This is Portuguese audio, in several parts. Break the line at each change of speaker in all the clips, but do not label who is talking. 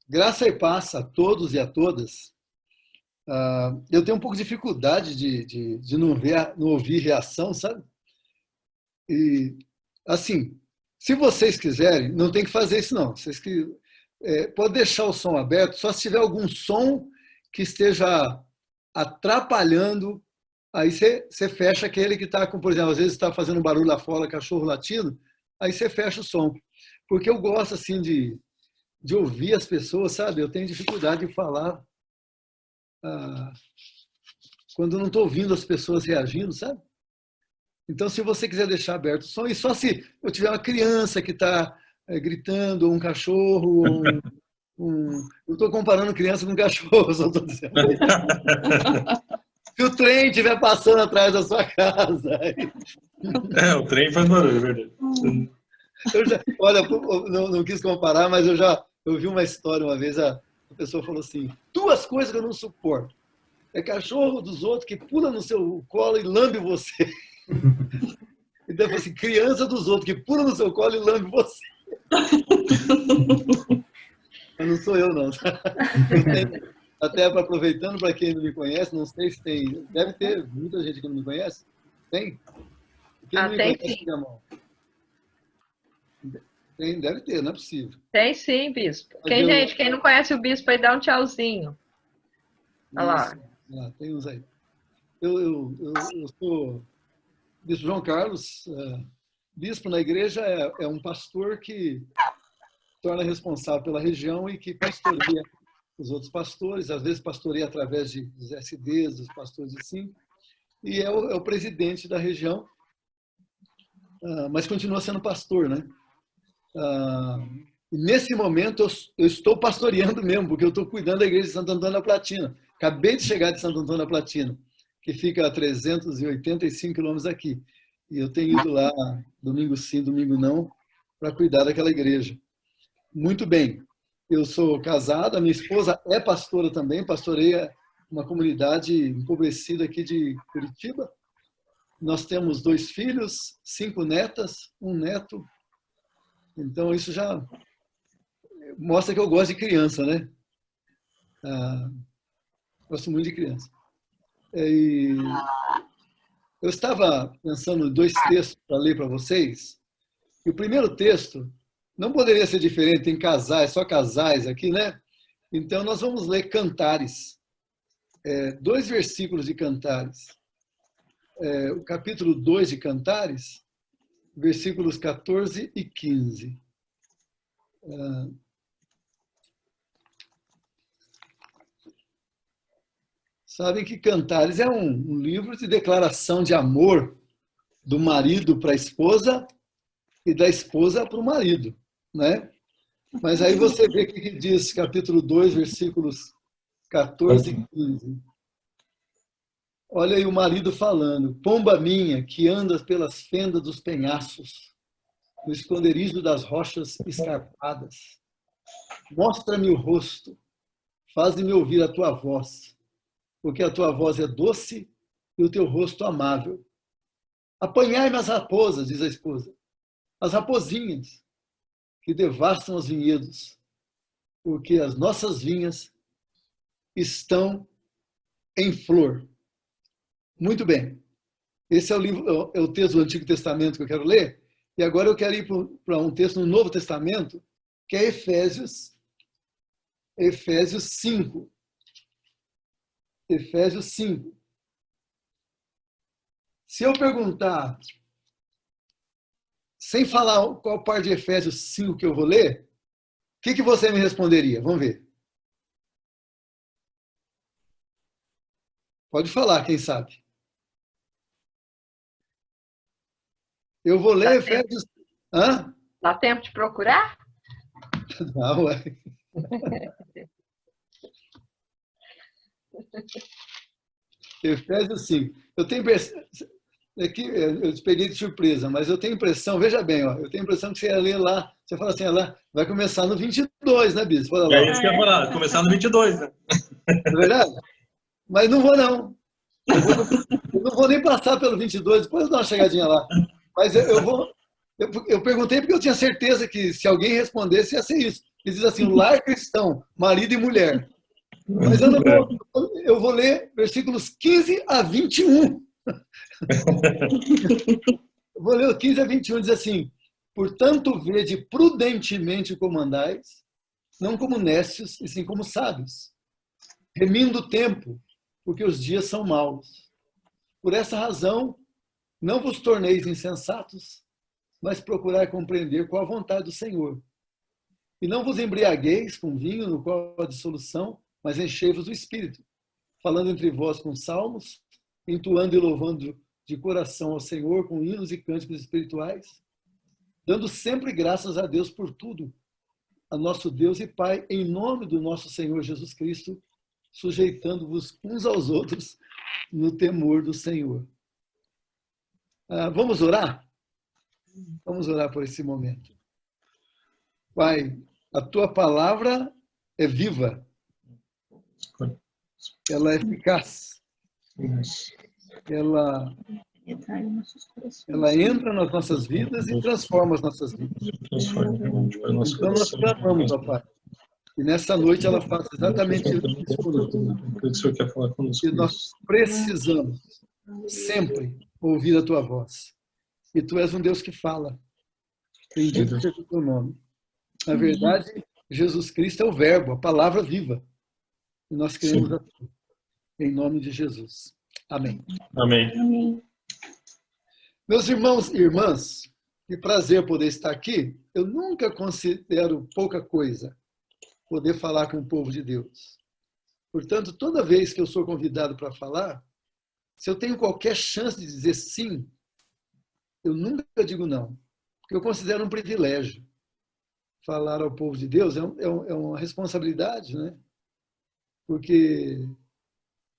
Graça e paz a todos e a todas. Eu tenho um pouco de dificuldade de não ouvir reação, sabe? E, assim, se vocês quiserem, não tem que fazer isso, não. Vocês pode deixar o som aberto, só se tiver algum som que esteja atrapalhando, aí você fecha aquele que está com, por exemplo, às vezes está fazendo barulho lá fora, cachorro latindo, aí você fecha o som. Porque eu gosto, assim, de ouvir as pessoas, sabe? Eu tenho dificuldade de falar quando eu não estou ouvindo as pessoas reagindo, sabe? Então, se você quiser deixar aberto o som, e só se eu tiver uma criança que está gritando, ou um cachorro, ou eu estou comparando criança com cachorro, só estou dizendo. Se o trem estiver passando atrás da sua casa.
O trem faz barulho, é verdade.
Olha, não quis comparar, mas eu vi uma história uma vez, a pessoa falou assim, 2 coisas que eu não suporto. É cachorro dos outros que pula no seu colo e lambe você. Então, eu falei assim, criança dos outros que pula no seu colo e lambe você. Mas não sou eu, não. Até aproveitando, para quem não me conhece, não sei se tem, deve ter muita gente que não me conhece. Tem? Quem não me
tem
conhece,
sim.
mão. Tem, deve ter, não é possível.
Tem sim, bispo. Quem não conhece o bispo aí, dá um tchauzinho. Olha lá.
Tem uns aí. Eu sou bispo João Carlos. Bispo na igreja é um pastor que torna responsável pela região e que pastoreia os outros pastores, às vezes pastoreia através dos SDs, dos pastores assim, e é o presidente da região, mas continua sendo pastor, né? Nesse momento eu estou pastoreando mesmo, porque eu estou cuidando da igreja de Santo Antônio da Platina. Acabei de chegar de Santo Antônio da Platina, que fica a 385 quilômetros daqui. E eu tenho ido lá, domingo sim, domingo não, para cuidar daquela igreja. Muito bem. Eu sou casado, a minha esposa é pastora também, pastoreia uma comunidade empobrecida aqui de Curitiba. Nós temos 2 filhos, 5 netas, 1 neto. Então, isso já mostra que eu gosto de criança, né? Gosto muito de criança. Eu estava pensando em 2 textos para ler para vocês. E o primeiro texto não poderia ser diferente, tem casais, só casais aqui, né? Então, nós vamos ler Cantares. 2 versículos de Cantares. O capítulo 2 de Cantares, versículos 14 e 15. Sabem que Cantares é um livro de declaração de amor do marido para a esposa e da esposa para o marido, né? Mas aí você vê o que diz capítulo 2, versículos 14 e 15. Olha aí o marido falando, pomba minha que andas pelas fendas dos penhascos, no esconderijo das rochas escarpadas. Mostra-me o rosto, faz-me ouvir a tua voz, porque a tua voz é doce e o teu rosto amável. Apanhai-me as raposas, diz a esposa, as raposinhas que devastam os vinhedos, porque as nossas vinhas estão em flor. Muito bem. Esse é o texto do Antigo Testamento que eu quero ler. E agora eu quero ir para um texto no Novo Testamento, que é Efésios 5. Efésios 5. Se eu perguntar, sem falar qual parte de Efésios 5 que eu vou ler, o que você me responderia? Vamos ver. Pode falar, quem sabe. Eu vou ler Efésios... Hã?
Dá tempo de procurar?
Não, ué. Efésios 5. Eu tenho aqui eu te peguei de surpresa, mas eu tenho impressão, veja bem, ó, eu tenho impressão que você ia ler lá, você fala assim, lá, vai começar no 22, né, Bispo?
É isso que eu ia falar, começar no 22, né?
É verdade? Mas não vou, não. Eu não vou nem passar pelo 22, depois eu dou uma chegadinha lá. Mas eu perguntei porque eu tinha certeza que se alguém respondesse ia ser isso. que diz assim, o lar cristão, marido e mulher. Mas eu vou ler versículos 15 a 21. Eu vou ler o 15 a 21, diz assim, portanto, vede prudentemente como andais, não como necios, e sim como sábios, remindo o tempo, porque os dias são maus. Por essa razão, não vos torneis insensatos, mas procurai compreender qual a vontade do Senhor. E não vos embriagueis com vinho, no qual há dissolução, mas enchei-vos do Espírito, falando entre vós com salmos, entoando e louvando de coração ao Senhor com hinos e cânticos espirituais, dando sempre graças a Deus por tudo, a nosso Deus e Pai, em nome do nosso Senhor Jesus Cristo, sujeitando-vos uns aos outros no temor do Senhor. Vamos orar? Vamos orar por esse momento. Pai, a tua palavra é viva, ela é eficaz, ela entra nas nossas vidas e transforma as nossas vidas. Então nós clamamos, ó Pai, e nessa noite ela faça exatamente isso conosco. E nós precisamos sempre ouvir a tua voz. E tu és um Deus que fala. Bendito seja o teu nome. Na verdade, Jesus Cristo é o verbo, a palavra viva. E nós queremos a tu. Em nome de Jesus. Amém.
Amém.
Meus irmãos e irmãs, que prazer poder estar aqui. Eu nunca considero pouca coisa poder falar com o povo de Deus. Portanto, toda vez que eu sou convidado para falar, se eu tenho qualquer chance de dizer sim, eu nunca digo não. Porque eu considero um privilégio. Falar ao povo de Deus é uma responsabilidade, né? Porque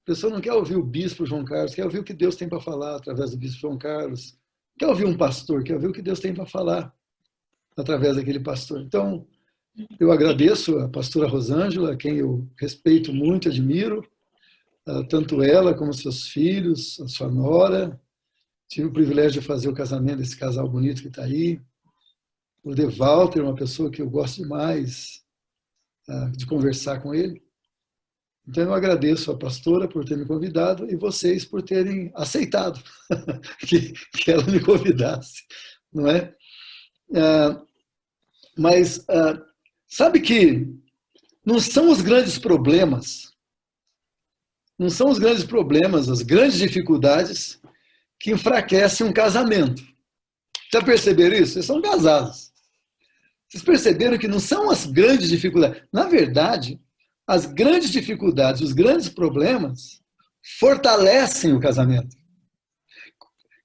a pessoa não quer ouvir o bispo João Carlos, quer ouvir o que Deus tem para falar através do bispo João Carlos. Quer ouvir um pastor, quer ouvir o que Deus tem para falar através daquele pastor. Então, eu agradeço a pastora Rosângela, a quem eu respeito muito, admiro, tanto ela como seus filhos, a sua nora. Tive o privilégio de fazer o casamento desse casal bonito que está aí. O De Walter, uma pessoa que eu gosto demais de conversar com ele. Então, eu agradeço a pastora por ter me convidado e vocês por terem aceitado que ela me convidasse, não é? Mas sabe que não são os grandes problemas, as grandes dificuldades que enfraquecem um casamento. Já perceberam isso? Vocês são casados. Vocês perceberam que não são as grandes dificuldades. Na verdade, as grandes dificuldades, os grandes problemas fortalecem o casamento.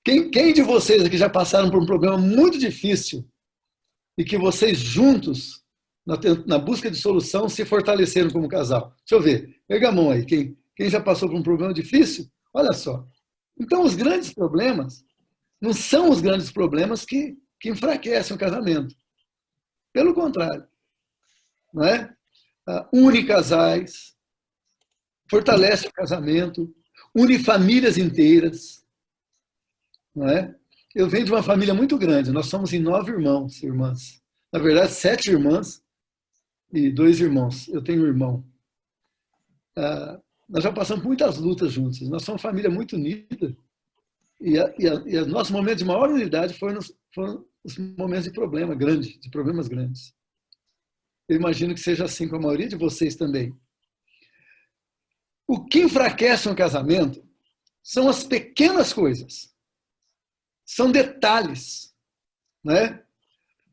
Quem de vocês aqui já passaram por um problema muito difícil e que vocês juntos, na busca de solução, se fortaleceram como casal? Deixa eu ver. Pega a mão aí. Quem já passou por um problema difícil? Olha só. Então, os grandes problemas não são os grandes problemas que enfraquecem o casamento. Pelo contrário. Não é? Une casais, fortalece o casamento, une famílias inteiras. Não é? Eu venho de uma família muito grande, nós somos em 9 irmãos e irmãs. Na verdade, 7 irmãs e 2 irmãos. Eu tenho um irmão. Nós já passamos muitas lutas juntos, nós somos uma família muito unida. E os nossos momentos de maior unidade foram os momentos de problemas grandes. Eu imagino que seja assim com a maioria de vocês também. O que enfraquece um casamento são as pequenas coisas. São detalhes. Né?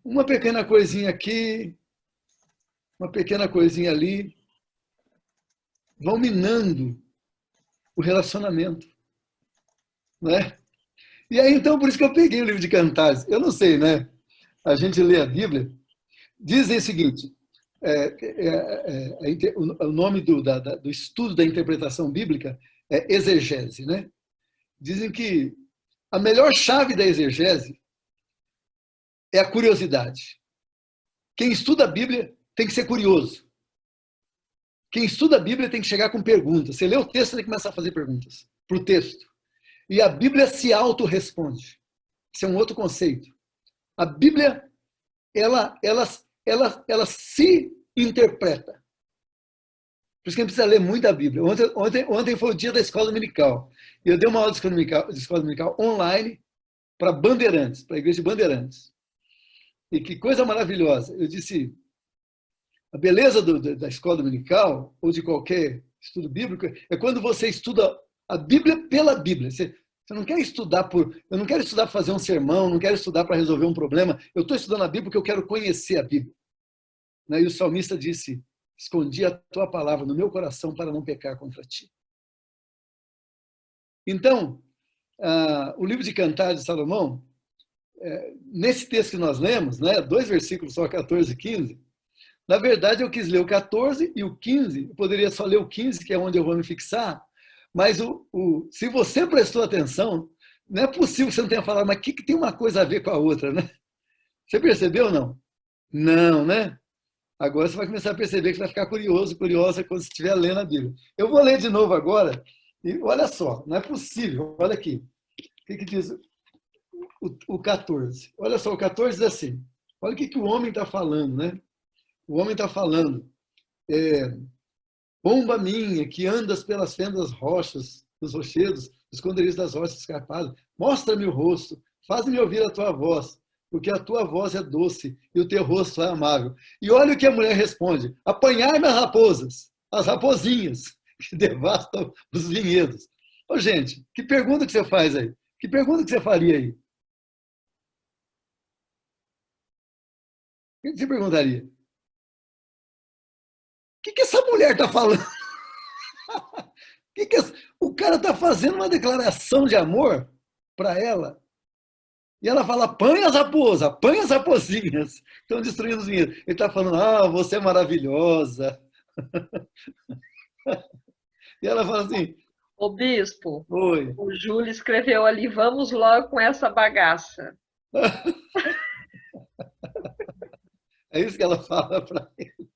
Uma pequena coisinha aqui, uma pequena coisinha ali, vão minando o relacionamento. Né? E aí, então, por isso que eu peguei o livro de Cantares. Eu não sei, né? A gente lê a Bíblia, dizem o seguinte, o nome do estudo da interpretação bíblica é exegese, né? Dizem que a melhor chave da exegese é a curiosidade. Quem estuda a Bíblia tem que ser curioso. Quem estuda a Bíblia tem que chegar com perguntas. Você lê o texto, tem que começar a fazer perguntas para o texto. E a Bíblia se autorresponde. Isso é um outro conceito. A Bíblia, ela se interpreta. Por isso que a gente precisa ler muito a Bíblia. Ontem foi o dia da escola dominical. E eu dei uma aula de escola dominical online para Bandeirantes, para a igreja de Bandeirantes. E que coisa maravilhosa. Eu disse, a beleza da escola dominical, ou de qualquer estudo bíblico, é quando você estuda a Bíblia pela Bíblia. Você não quer estudar eu não quero estudar para fazer um sermão, não quero estudar para resolver um problema. Eu estou estudando a Bíblia porque eu quero conhecer a Bíblia. E o salmista disse, escondi a tua palavra no meu coração para não pecar contra ti. Então, o livro de Cantares de Salomão, nesse texto que nós lemos, 2 versículos só, 14 e 15, na verdade eu quis ler o 14 e o 15, eu poderia só ler o 15, que é onde eu vou me fixar, mas se você prestou atenção, não é possível que você não tenha falado, mas o que tem uma coisa a ver com a outra, né? Você percebeu ou não? Não, né? Agora você vai começar a perceber que você vai ficar curiosa quando você estiver lendo a Bíblia. Eu vou ler de novo agora, e olha só, não é possível, olha aqui. O que diz o 14? Olha só, o 14 diz assim, olha o que o homem está falando, né? O homem está falando, pomba minha, que andas pelas fendas rochas, dos rochedos, esconderijos das rochas escarpadas, mostra-me o rosto, faz-me ouvir a tua voz, porque a tua voz é doce e o teu rosto é amável. E olha o que a mulher responde, apanhai-me as raposinhas, que devastam os vinhedos. Ô, gente, que pergunta que você faz aí? Que pergunta que você faria aí? O que você perguntaria? O que essa mulher está falando? O cara está fazendo uma declaração de amor para ela. E ela fala, apanha as raposinhas. Estão destruindo os vinhedos. Ele está falando, você é maravilhosa. E ela fala assim,
Ô, bispo,
oi.
o Júlio escreveu ali, vamos logo com essa bagaça.
É isso que ela fala para ele.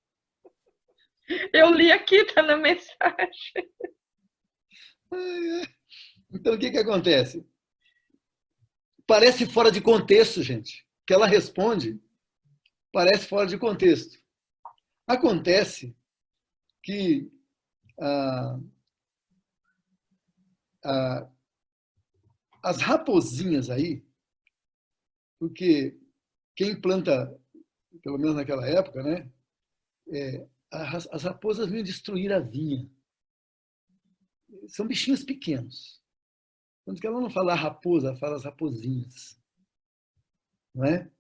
Eu li aqui, está na mensagem.
Então, o que acontece? Parece fora de contexto, gente. O que ela responde parece fora de contexto. Acontece que as raposinhas aí, porque quem planta, pelo menos naquela época, né, as raposas vinham destruir a vinha. São bichinhos pequenos. Quando ela não fala raposa, ela fala as raposinhas. Não é?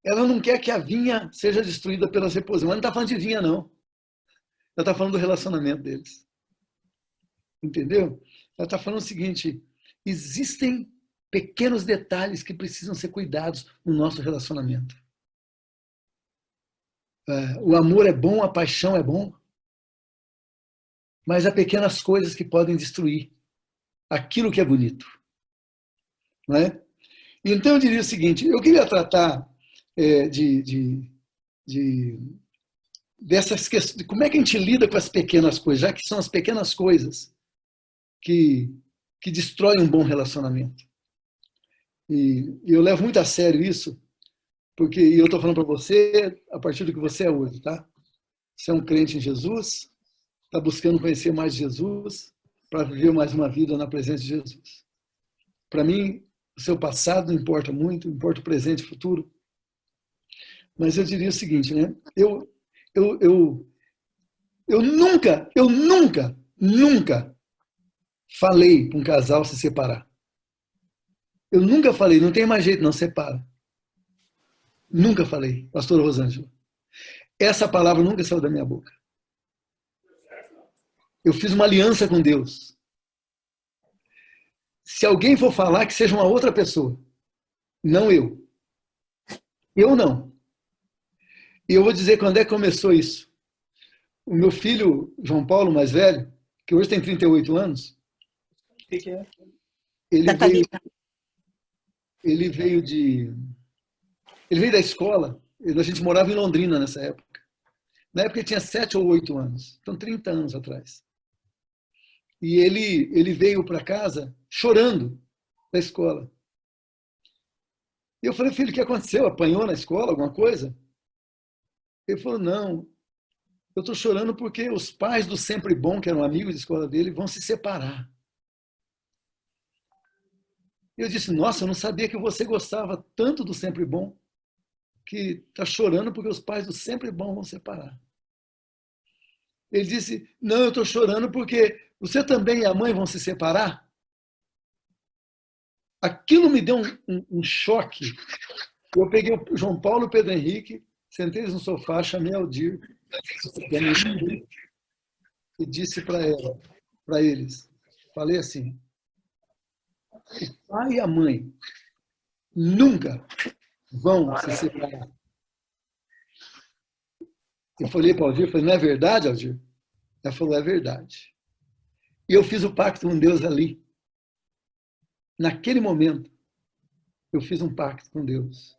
Ela não quer que a vinha seja destruída pelas raposinhas. Mas não está falando de vinha, não. Ela está falando do relacionamento deles. Entendeu? Ela está falando o seguinte, existem pequenos detalhes que precisam ser cuidados no nosso relacionamento. O amor é bom, a paixão é bom, mas há pequenas coisas que podem destruir aquilo que é bonito. Não é? Então, eu diria o seguinte, eu queria tratar dessas questões, de como é que a gente lida com as pequenas coisas, já que são as pequenas coisas que destroem um bom relacionamento. E eu levo muito a sério isso, porque eu estou falando para você a partir do que você é hoje, tá? Você é um crente em Jesus, está buscando conhecer mais Jesus, para viver mais uma vida na presença de Jesus. Para mim, o seu passado não importa muito, importa o presente e o futuro. Mas eu diria o seguinte, né? Eu nunca falei para um casal se separar. Eu nunca falei, não tem mais jeito, não, separa. Nunca falei, pastor Rosângela. Essa palavra nunca saiu da minha boca. Eu fiz uma aliança com Deus. Se alguém for falar, que seja uma outra pessoa. Não eu. Eu não. E eu vou dizer quando é que começou isso. O meu filho, João Paulo, mais velho, que hoje tem 38 anos, ele veio da escola, a gente morava em Londrina nessa época. Na época ele tinha 7 ou 8 anos, então 30 anos atrás. E ele veio para casa chorando da escola. E eu falei, filho, o que aconteceu? Apanhou na escola, alguma coisa? Ele falou, não, eu estou chorando porque os pais do Sempre Bom, que eram amigos de escola dele, vão se separar. Eu disse, nossa, eu não sabia que você gostava tanto do Sempre Bom, que está chorando porque os pais do Sempre Bom vão se separar. Ele disse, não, eu estou chorando porque você também e a mãe vão se separar? Aquilo me deu um choque. Eu peguei o João Paulo e o Pedro Henrique, sentei eles no sofá, chamei a Aldir e disse para eles, falei assim, o pai e a mãe nunca vão se separar. Eu falei para o Aldir, falei, não é verdade, Aldir? Ela falou, é verdade. E eu fiz o pacto com Deus ali. Naquele momento, eu fiz um pacto com Deus.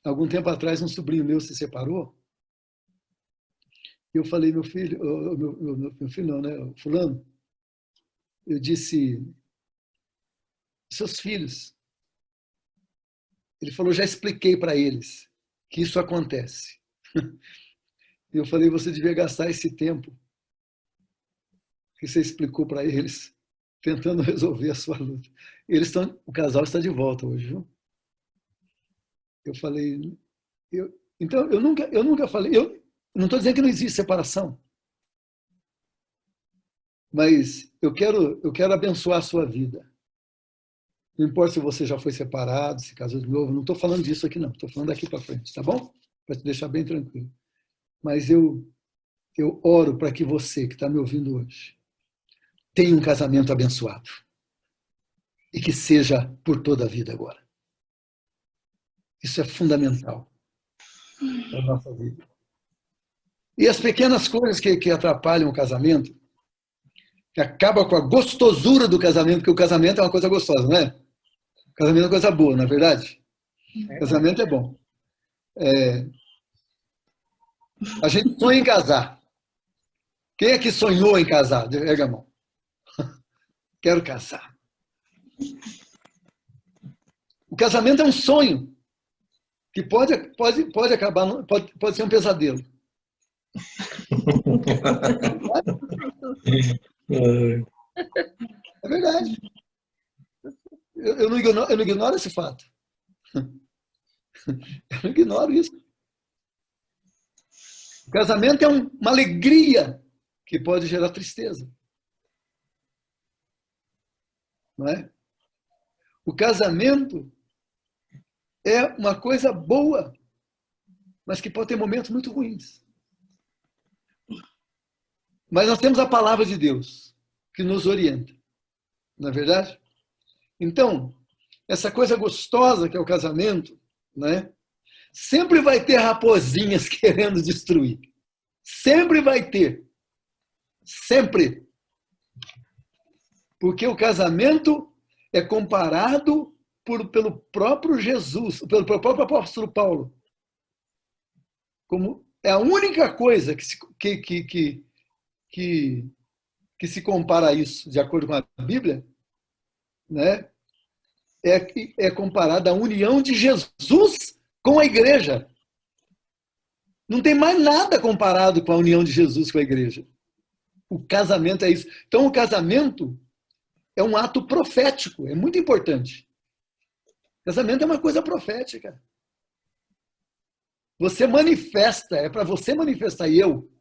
Algum tempo atrás, um sobrinho meu se separou. E eu falei, meu filho, meu filho não, né? Fulano. Eu disse, seus filhos. Ele falou, já expliquei para eles que isso acontece. E eu falei, você devia gastar esse tempo que você explicou para eles, tentando resolver a sua luta. O casal está de volta hoje, viu? Eu falei, então eu nunca falei, eu não estou dizendo que não existe separação, mas eu quero abençoar a sua vida. Não importa se você já foi separado, se casou de novo, não estou falando disso aqui não, estou falando daqui para frente, tá bom? Para te deixar bem tranquilo. Mas eu oro para que você que está me ouvindo hoje tenha um casamento abençoado e que seja por toda a vida agora. Isso é fundamental para a nossa vida. E as pequenas coisas que atrapalham o casamento, que acabam com a gostosura do casamento, porque o casamento é uma coisa gostosa, não é? O casamento é uma coisa boa, não é verdade? O casamento é bom. A gente sonha em casar. Quem é que sonhou em casar? Erga a mão. Quero casar. O casamento é um sonho que pode acabar, pode ser um pesadelo. É verdade. Eu não ignoro esse fato. Eu não ignoro isso. O casamento é uma alegria que pode gerar tristeza. Não é? O casamento é uma coisa boa, mas que pode ter momentos muito ruins. Mas nós temos a palavra de Deus, que nos orienta. Não é verdade? Então, essa coisa gostosa que é o casamento, né? Sempre vai ter raposinhas querendo destruir. Sempre vai ter. Sempre. Porque o casamento é comparado pelo próprio Jesus, pelo próprio apóstolo Paulo, como é a única coisa que se compara a isso, de acordo com a Bíblia, né? É comparada à união de Jesus com a igreja. Não tem mais nada comparado com a união de Jesus com a igreja. O casamento é isso. Então, o casamento é um ato profético, é muito importante. O casamento é uma coisa profética. Você manifesta, é para você manifestar, e eu,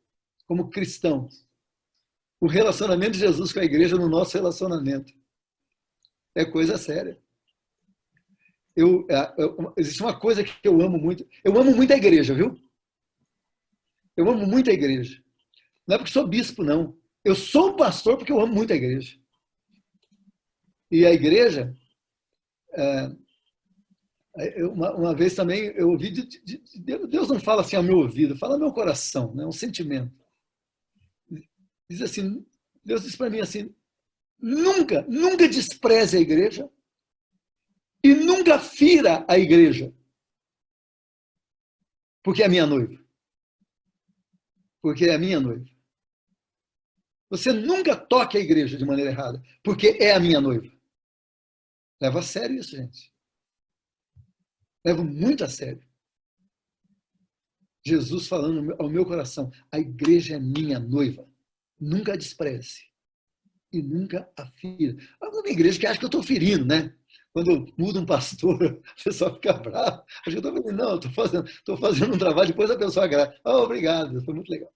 como cristão, o relacionamento de Jesus com a igreja no nosso relacionamento. É coisa séria. Existe uma coisa que eu amo muito. Eu amo muito a igreja, viu? Eu amo muito a igreja. Não é porque sou bispo, não. Eu sou pastor porque eu amo muito a igreja. E a igreja, uma vez também, eu ouvi, Deus não fala assim ao meu ouvido, fala ao meu coração, né? Um sentimento. Diz assim, Deus diz para mim assim, nunca despreze a igreja e nunca fira a igreja, porque é a minha noiva. Porque é a minha noiva. Você nunca toque a igreja de maneira errada, porque é a minha noiva. Leva a sério isso, gente. Levo muito a sério. Jesus falando ao meu coração, a igreja é minha noiva. Nunca a despreze. E nunca a fira. Alguma igreja que acha que eu estou ferindo, né? Quando eu mudo um pastor, a pessoa fica brava. Acho que eu estou falando, não, estou fazendo um trabalho, depois a pessoa agrada. Oh, obrigado, foi muito legal.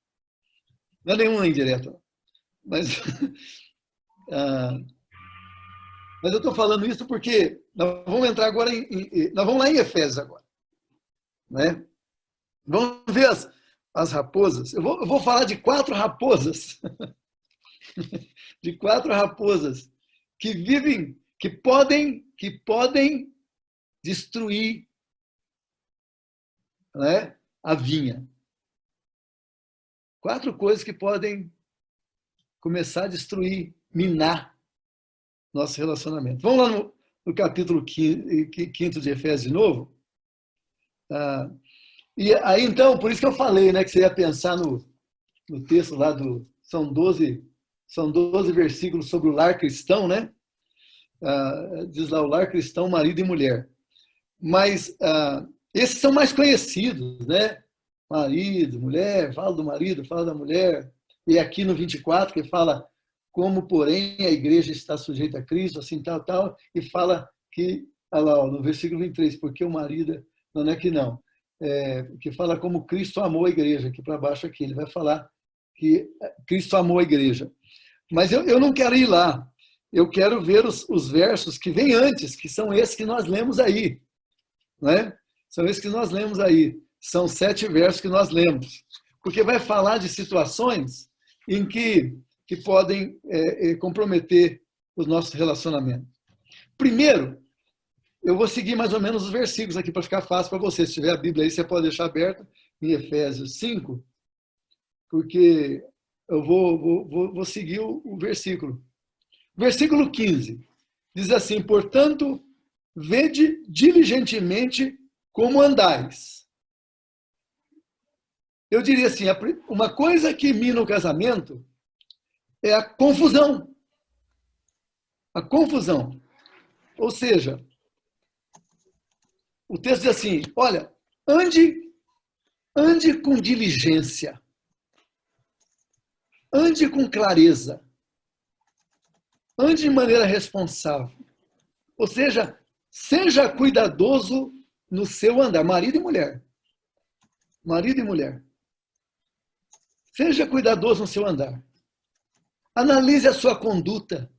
Não é nenhuma indireta. Mas, mas eu estou falando isso porque nós vamos entrar agora nós vamos lá em Efésios agora. Né? Vamos ver as raposas. Eu vou falar de 4 raposas. De 4 raposas que vivem, que podem destruir, né, a vinha. 4 coisas que podem começar a destruir, minar nosso relacionamento. Vamos lá no capítulo 5 de Efésios de novo. E aí, então, por isso que eu falei, né, que você ia pensar no texto lá são 12 versículos sobre o lar cristão, né? Diz lá o lar cristão, marido e mulher. Mas esses são mais conhecidos, né? Marido, mulher, fala do marido, fala da mulher. E aqui no 24 que fala como, porém, a igreja está sujeita a Cristo, assim, tal, e fala que, olha lá, no versículo 23, porque o marido, não é que não, que fala como Cristo amou a igreja, aqui para baixo aqui, ele vai falar que Cristo amou a igreja. Mas eu não quero ir lá, eu quero ver os versos que vêm antes, que são esses que nós lemos aí, né? São esses que nós lemos aí, são 7 versos que nós lemos, porque vai falar de situações em que podem comprometer os nossos relacionamentos. Primeiro, eu vou seguir mais ou menos os versículos aqui para ficar fácil para você. Se tiver a Bíblia aí, você pode deixar aberta em Efésios 5, porque eu vou seguir o versículo. Versículo 15 diz assim: portanto, vede diligentemente como andais. Eu diria assim, uma coisa que mina o casamento é a confusão. A confusão. Ou seja, o texto diz assim, olha, ande com diligência. Ande com clareza. Ande de maneira responsável. Ou seja, seja cuidadoso no seu andar. Marido e mulher. Marido e mulher. Seja cuidadoso no seu andar. Analise a sua conduta.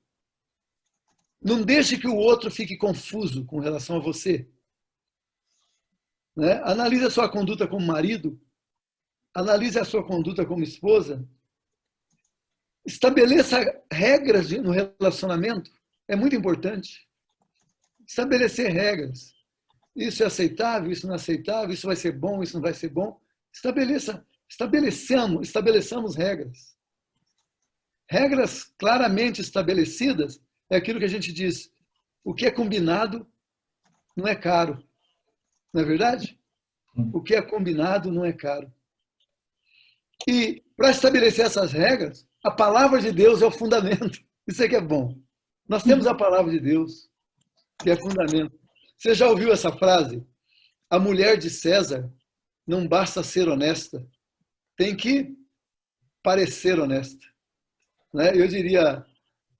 Não deixe que o outro fique confuso com relação a você. Né? Analise a sua conduta como marido. Analise a sua conduta como esposa. Estabeleça regras no relacionamento. É muito importante. Estabelecer regras. Isso é aceitável, isso não é aceitável, isso vai ser bom, isso não vai ser bom. Estabeleçamos regras. Regras claramente estabelecidas é aquilo que a gente diz. O que é combinado não é caro. Não é verdade? O que é combinado não é caro. E para estabelecer essas regras, a palavra de Deus é o fundamento. Isso é que é bom. Nós temos a palavra de Deus, que é fundamento. Você já ouviu essa frase? A mulher de César não basta ser honesta, tem que parecer honesta. Né? Eu diria,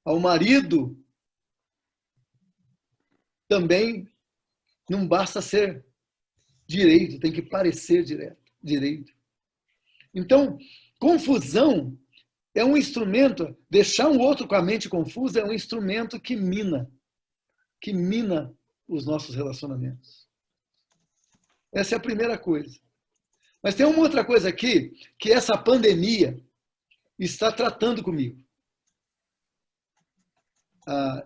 ao marido também não basta ser direito, tem que parecer direito. Então, confusão é um instrumento, deixar um outro com a mente confusa é um instrumento que mina os nossos relacionamentos. Essa é a primeira coisa. Mas tem uma outra coisa aqui, que essa pandemia está tratando comigo.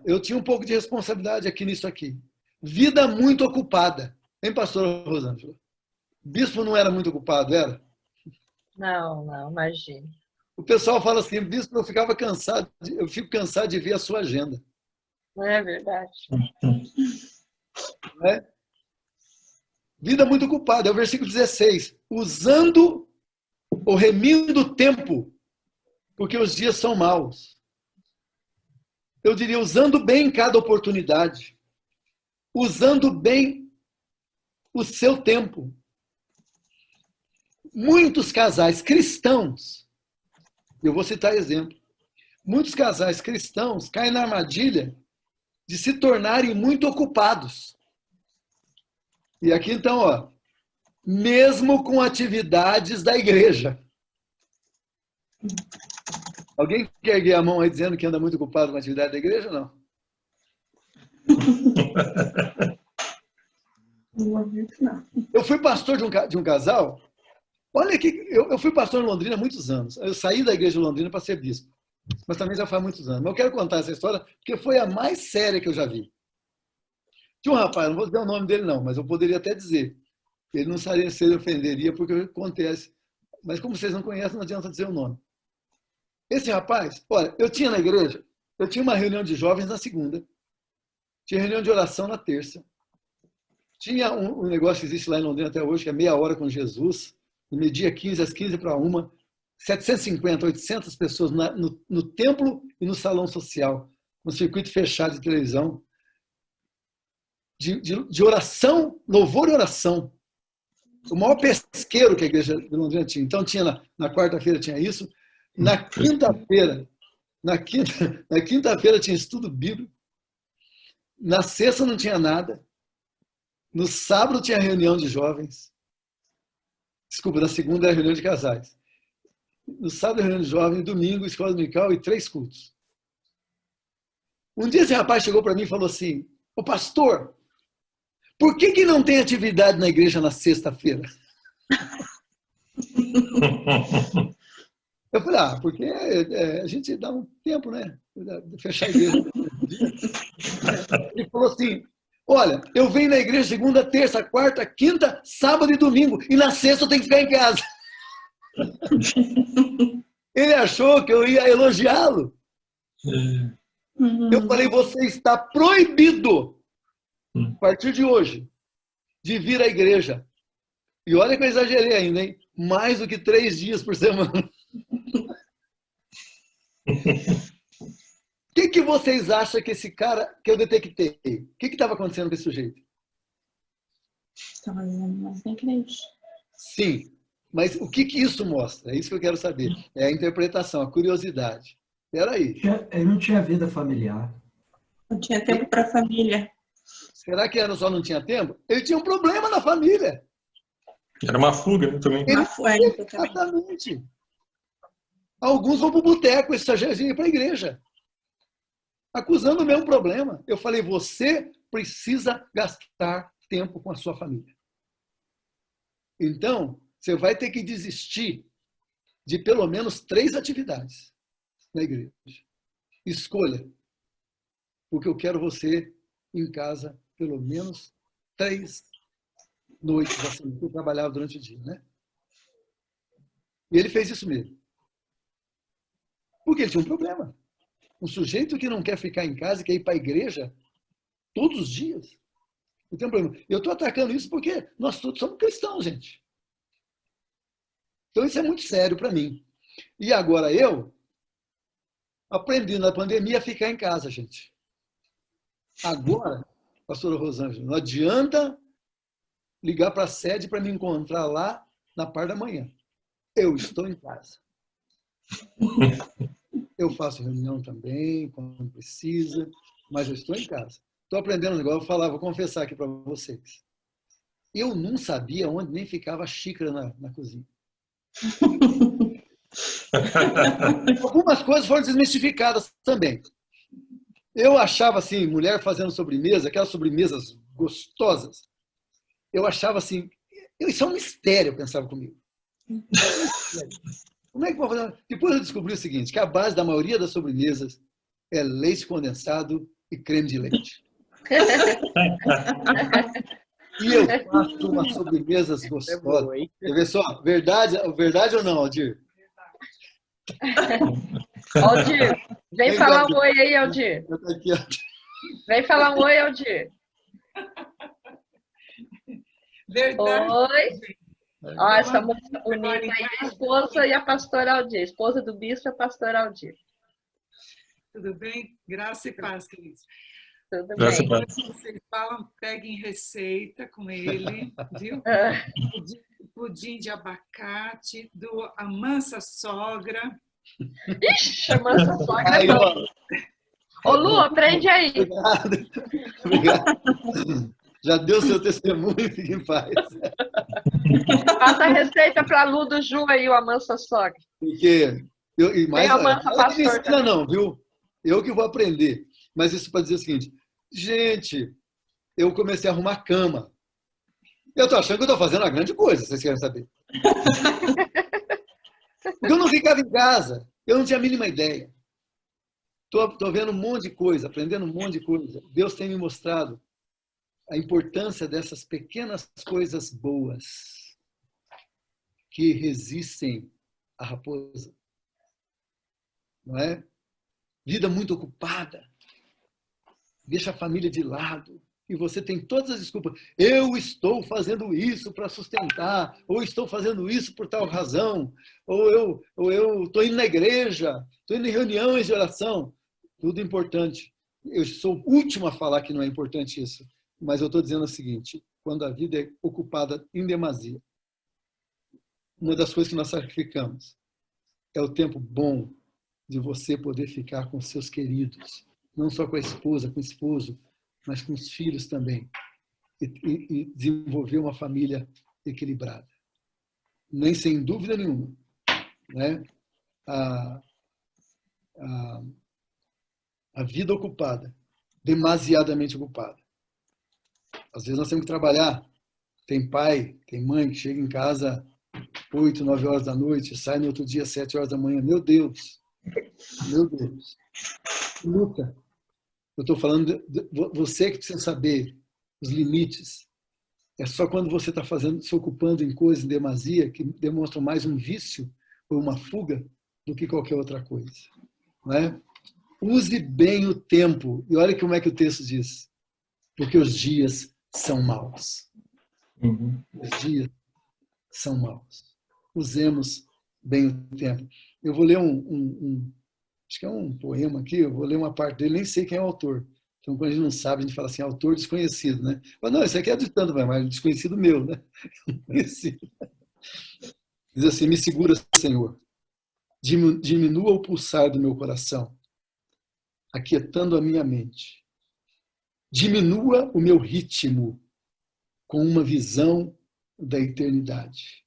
Eu tinha um pouco de responsabilidade aqui nisso aqui. Vida muito ocupada. Hein, pastora Rosângela? Bispo não era muito ocupado, era?
Não, imagina.
O pessoal fala assim, bispo, eu fico cansado de ver a sua agenda.
Não é verdade.
Né? Vida muito ocupada, é o versículo 16. Usando ou remindo o tempo, porque os dias são maus. Eu diria, usando bem cada oportunidade. Usando bem o seu tempo. Muitos casais cristãos, eu vou citar exemplo, muitos casais cristãos caem na armadilha de se tornarem muito ocupados. E aqui então, ó, mesmo com atividades da igreja. Alguém quer erguer a mão aí dizendo que anda muito ocupado com a atividade da igreja ou não?
Não.
Eu fui pastor de um casal. Olha que eu fui pastor em Londrina há muitos anos. Eu saí da igreja de Londrina para ser bispo. Mas também já faz muitos anos. Mas eu quero contar essa história porque foi a mais séria que eu já vi. Tinha um rapaz, não vou dizer o nome dele não, mas eu poderia até dizer. Ele não se ofenderia porque acontece. Mas como vocês não conhecem, não adianta dizer o nome. Esse rapaz, olha, eu tinha na igreja, eu tinha uma reunião de jovens na segunda, tinha reunião de oração na terça, tinha um negócio que existe lá em Londrina até hoje, que é meia hora com Jesus, no meio-dia 15, às 15 para 1, 750, 800 pessoas no templo e no salão social, no circuito fechado de televisão, de oração, louvor e oração. O maior pesqueiro que a igreja de Londrina tinha. Então, tinha na quarta-feira tinha isso. Na quinta-feira tinha estudo bíblico. Na sexta não tinha nada. No sábado tinha reunião de jovens. Desculpa, na segunda era reunião de casais. No sábado reunião de jovens, domingo, escola dominical e 3 cultos. Um dia esse rapaz chegou para mim e falou assim: ô pastor, por que não tem atividade na igreja na sexta-feira? Eu falei, porque a gente dá um tempo, né? De fechar a igreja. Ele falou assim, olha, eu venho na igreja segunda, terça, quarta, quinta, sábado e domingo, e na sexta eu tenho que ficar em casa. Ele achou que eu ia elogiá-lo. Eu falei, você está proibido, a partir de hoje, de vir à igreja. E olha que eu exagerei ainda, hein? Mais do que 3 dias por semana. O que vocês acham que esse cara, que eu detectei, o que estava acontecendo com esse sujeito?
Estava vivendo mais na igreja.
Sim, mas o que isso mostra? É isso que eu quero saber. É a interpretação, a curiosidade. Espera aí.
Ele não tinha vida familiar.
Não tinha tempo para a família.
Será que só não tinha tempo? Ele tinha um problema na família.
Era uma fuga, né, também.
Uma fuga também.
Exatamente. Alguns vão para o boteco, esse estagiário para a igreja, acusando o mesmo problema. Eu falei, você precisa gastar tempo com a sua família. Então, você vai ter que desistir de pelo menos 3 atividades na igreja. Escolha, porque eu quero você em casa pelo menos 3 noites, assim, que eu trabalhava durante o dia, né? E ele fez isso mesmo. Porque ele tinha um problema. Um sujeito que não quer ficar em casa e quer ir para a igreja todos os dias. Não tem um problema. Eu estou atacando isso porque nós todos somos cristãos, gente. Então isso é muito sério para mim. E agora eu aprendi na pandemia a ficar em casa, gente. Agora, pastora Rosângela, não adianta ligar para a sede para me encontrar lá na parte da manhã. Eu estou em casa. Eu faço reunião também, quando precisa, mas eu estou em casa. Estou aprendendo um negócio, vou confessar aqui para vocês. Eu não sabia onde nem ficava a xícara na cozinha. Algumas coisas foram desmistificadas também. Eu achava assim, mulher fazendo sobremesa, aquelas sobremesas gostosas, eu achava assim, isso é um mistério, eu pensava comigo. Como é que pode fazer? Depois eu descobri o seguinte, que a base da maioria das sobremesas é leite condensado e creme de leite. E eu faço umas sobremesas gostosas. Quer ver só? Verdade ou não, Aldir?
Aldir, vem falar um oi aí, Aldir. Vem falar um oi, Aldir.
Verdade.
Oi. Ó, essa moça bonita aí, a esposa e a pastora Aldir. Esposa do bispo e a pastora Aldir.
Tudo bem? Graça e paz, queridos.
Tudo
Graças
bem.
a Deus.
Vocês falam, peguem receita com ele, viu?
Ah,
Pudim de abacate, do A Mansa Sogra.
ixi, a mansa sogra
Aí,
é bom.
ó,
Ô, Lu, aprende aí.
obrigado. Obrigado. Já deu seu testemunho, fique em paz.
Passa a receita para a Lu do Ju aí, o a mansa sogra.
Porque e mais,
Tem a mansa
ela que me
pastor
ensina
também.
não, viu? Eu que vou aprender. Mas isso para dizer o seguinte, gente, eu comecei a arrumar cama. Eu tô achando que eu tô fazendo uma grande coisa, vocês querem saber. Porque eu não ficava em casa, eu não tinha a mínima ideia. Tô vendo um monte de coisa, aprendendo um monte de coisa. Deus tem me mostrado a importância dessas pequenas coisas boas que resistem à raposa. Não é? Vida muito ocupada, deixa a família de lado, e você tem todas as desculpas. Eu estou fazendo isso para sustentar, ou estou fazendo isso por tal razão, ou eu estou indo na igreja, estou indo em reuniões de oração. Tudo importante. Eu sou o último a falar que não é importante isso, mas eu estou dizendo o seguinte, quando a vida é ocupada em demasia, uma das coisas que nós sacrificamos é o tempo bom de você poder ficar com seus queridos, não só com a esposa, com o esposo, mas com os filhos também, e desenvolver uma família equilibrada. Nem sem dúvida nenhuma, né? A vida ocupada, demasiadamente ocupada. Às vezes nós temos que trabalhar. Tem pai, tem mãe que chega em casa 8, 9 horas da noite, sai no outro dia 7 horas da manhã. Meu Deus! Meu Deus. Luta. Eu estou falando de você que precisa saber os limites. É só quando você está se ocupando em coisas em demasia que demonstram mais um vício ou uma fuga do que qualquer outra coisa. Não é? Use bem o tempo. E olha como é que o texto diz. Porque os dias são maus. Os dias são maus. Usemos bem o tempo. Eu vou ler acho que é um poema aqui, eu vou ler uma parte dele, nem sei quem é o autor. Então, quando a gente não sabe, a gente fala assim, autor desconhecido, né? Mas não, isso aqui é de tanto, mas desconhecido meu, né? Conhecido. Diz assim, me segura, Senhor. Diminua o pulsar do meu coração, aquietando a minha mente. Diminua o meu ritmo com uma visão da eternidade.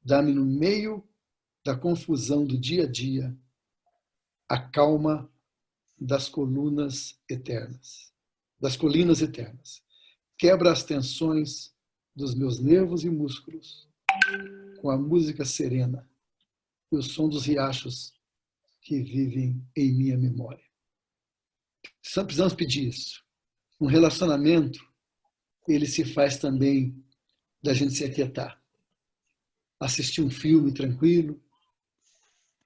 Dá-me no meio da confusão do dia a dia a calma das colunas eternas, das colinas eternas. Quebra as tensões dos meus nervos e músculos com a música serena e o som dos riachos que vivem em minha memória. Só precisamos pedir isso. Um relacionamento, ele se faz também da gente se aquietar. Assistir um filme tranquilo,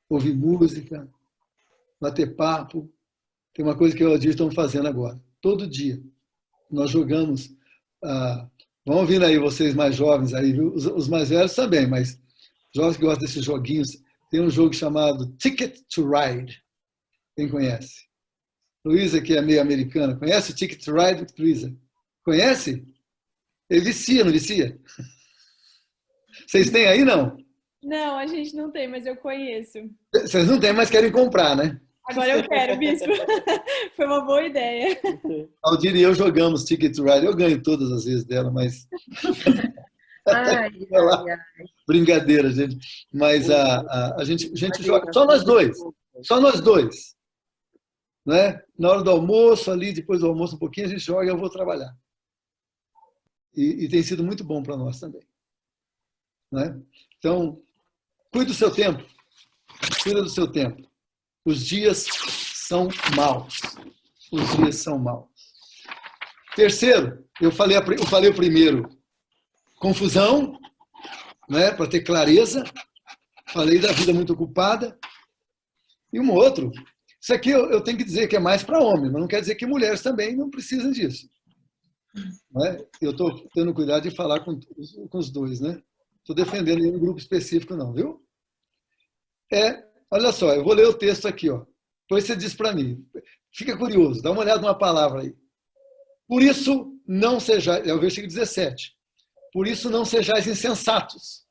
ouvir música, bater papo. Tem uma coisa que eu e o Adir estamos fazendo agora. Todo dia nós jogamos. Vão ouvindo aí vocês mais jovens, aí, viu? Os mais velhos também, mas jovens que gostam desses joguinhos. Tem um jogo chamado Ticket to Ride. Quem conhece? Luísa, que é meio americana, conhece o Ticket to Ride, Luísa? Conhece? Ele vicia, não vicia? Vocês têm aí, não?
Não, a gente não tem, mas eu conheço.
Vocês não têm, mas querem comprar, né?
Agora eu quero, bispo. Foi uma boa ideia.
Aldir e eu jogamos Ticket to Ride. Eu ganho todas as vezes dela, mas...
Ai, ai, ai.
Brincadeira, gente. Mas a gente joga... Só nós dois. Só nós dois. Né? Na hora do almoço, ali, depois do almoço um pouquinho, a gente joga e eu vou trabalhar. E tem sido muito bom para nós também. Né? Então, cuide do seu tempo. Cuida do seu tempo. Os dias são maus. Os dias são maus. Terceiro, eu falei o primeiro, confusão, né, para ter clareza. Falei da vida muito ocupada. E um outro, isso aqui eu tenho que dizer que é mais para homem, mas não quer dizer que mulheres também não precisam disso. Né? Eu estou tendo cuidado de falar com os dois, né? Estou defendendo nenhum grupo específico, não, viu? Olha só, eu vou ler o texto aqui, ó. Depois você diz para mim. Fica curioso, dá uma olhada numa palavra aí. Por isso não sejais, é o versículo 17. Por isso não sejais insensatos,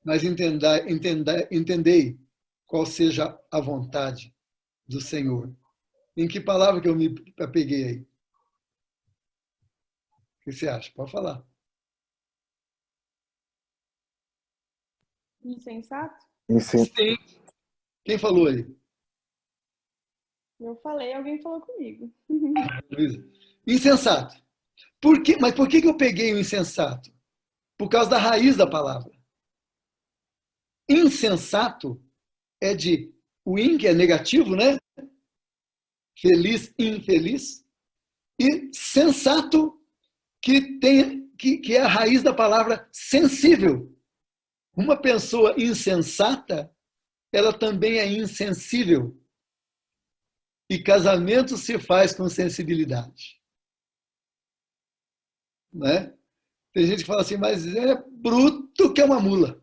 mas entendei qual seja a vontade do Senhor. Em que palavra que eu me apeguei aí? O que você acha? Pode falar.
Insensato?
Sim. Quem falou aí?
Eu falei, alguém falou comigo.
Luísa. Insensato. Por quê? Mas por que eu peguei o insensato? Por causa da raiz da palavra. Insensato é de o in, que é negativo, né? Feliz, infeliz. E sensato, que é a raiz da palavra sensível. Uma pessoa insensata, ela também é insensível. E casamento se faz com sensibilidade. Né? Tem gente que fala assim, mas é bruto que é uma mula.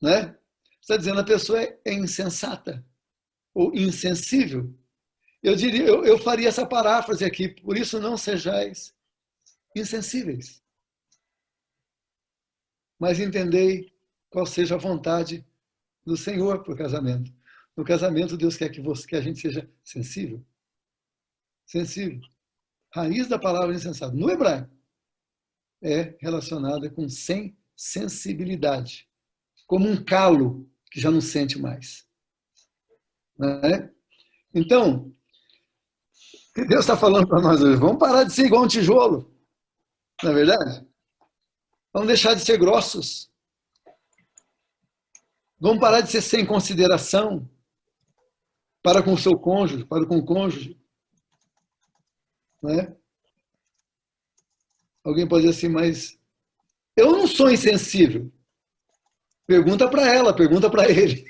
Né? Você está dizendo, a pessoa é insensata ou insensível. Eu faria essa paráfrase aqui, por isso não sejais insensíveis. Mas entendei qual seja a vontade do Senhor para o casamento. No casamento, Deus quer que a gente seja sensível. Sensível. Raiz da palavra insensato. No hebraico, é relacionada com sem sensibilidade. Como um calo que já não sente mais. Né? Então, o que Deus está falando para nós hoje? Vamos parar de ser igual um tijolo. Não é verdade? Vamos deixar de ser grossos. Vamos parar de ser sem consideração para com o seu cônjuge, para com o cônjuge. Né? Alguém pode dizer assim, mas eu não sou insensível. Pergunta para ela, pergunta para ele.